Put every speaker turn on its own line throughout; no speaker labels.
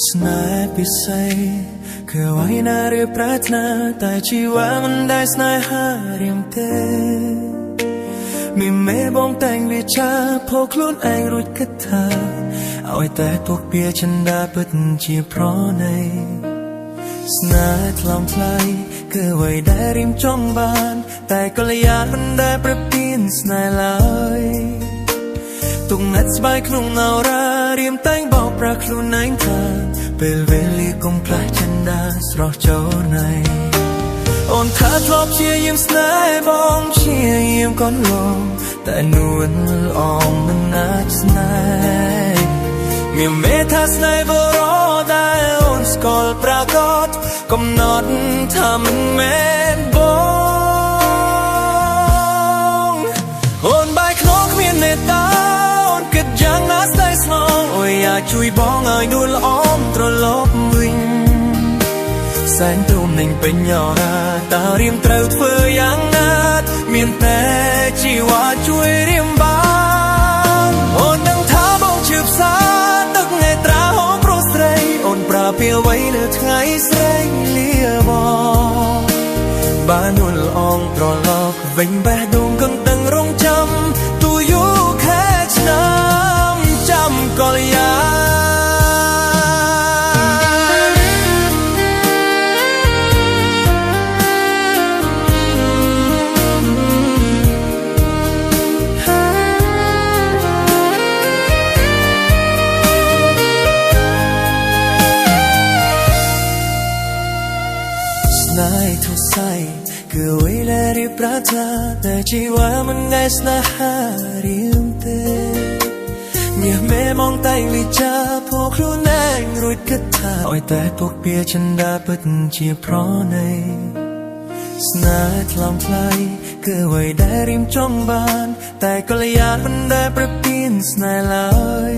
ស្នេហ៍ពិសេសគឺអ្វីណាឬប្រាថ្នាតែជីវ៉ាមិនដែលស្នេហារៀងទេមានមេបងតែងវាចាផោខ្លួនឯងរួចគិតថាឲ្យតែពុកពីចិន្តាពិតជាប្រណីស្នេហ៍ថ្លំថ្លៃគឺអ្វីដែលរៀមចង់បានតែកល្យានមិនដែលប្រពៀនស្នេហ៍ឡើយទុកណាត់ស្បាយក្នុងណៅរារៀមតែងបោកប្រាស់ខ្លួនឯងថាពេលវេលាកុំផ្លាស់ចិន្តាស្រស់ចូលណៃអូនថាធ្លាប់ព្យាយាមស្នេហ៍បងព្យាយាមកូនលងតែនួនអងមិនអាចស្នេហ៍មានមេថាស្នេហ៍បរោដែលអូនស្គាល់ប្រកបកំណត់ថាមិនមែនបងអូនបែកខ្នងគ្មាននេតាអូនគិតយ៉ាងណាស្នេហ៍ស្នងអូយអាចជួយបងឲ្យនួនល្អមត្រឡប់វិញសែនទូមនឹងពេញអរាតើរៀមត្រូវធ្វើយ៉ាងណាមានតែជីវ៉ាជួយរៀមបានអូនដឹងថាបងជឿផ្សាទឹកនេត្រាហូរព្រោះស្រីអូនប្រើពីអ្វីលើថ្ងៃស្រីលាបងបាននួនល្អងត្រឡប់វិញបេះដូងកឹងដឹងរងចាំទូយូខែឆ្នាំចាំកលយាทุกสายคือเวลาที่ปราศแต่ชีวามันได้สนาหาเรียมเตเงียบแม่มองแต่วิจาพวกครูแนงรุดกระทาอ้อยแต่พวกเปียฉันดาเปิดเชียเพราะในสนาทลำไฟคือไว้ได้ริมจ้องบานแต่กลยานมันได้ประเปลี่ยนสนาเลย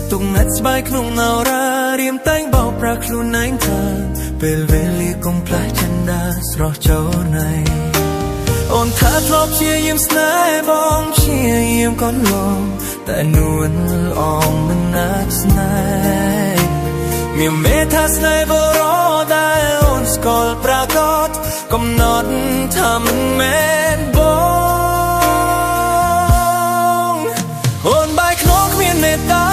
ตุกนัดสบายคลุงนาราเรียมแต่งเบาปราคลุนไหนทางពេលវេលាកុំផ្លាស់ចិន្តាស្រស់ចូលណៃអូនថាធ្លាប់ព្យាយាមស្នេហ៍បងព្យាយាមកូនលងតែនួនអងមិនអាចស្នេហ៍មានមេថាស្នេហ៍បរោដែលអូនស្គាល់ប្រកបកំណត់ថាមិនមែនបងអូនបែកខ្នងគ្មាននេតា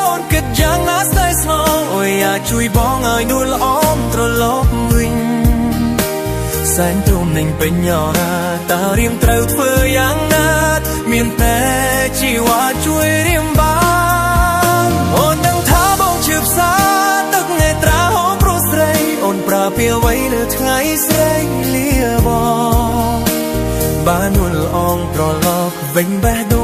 អូនគិតយ៉ាងណាស្នេហ៍ស្នងអូយអាចជួយបងឲ្យនួនល្អត្រឡប់វិញសែនទូមនឹងពេញអរាតើរៀមត្រូវធ្វើយ៉ាងណាមានតែជីវ៉ាជួយរៀមបានអូនដឹងថាបងជឿផ្សាទឹកនេត្រាហូរព្រោះស្រីអូនប្រើពីអ្វីលើថ្ងៃស្រីលាបងបាននួនល្អងត្រឡប់វិញបេះដូង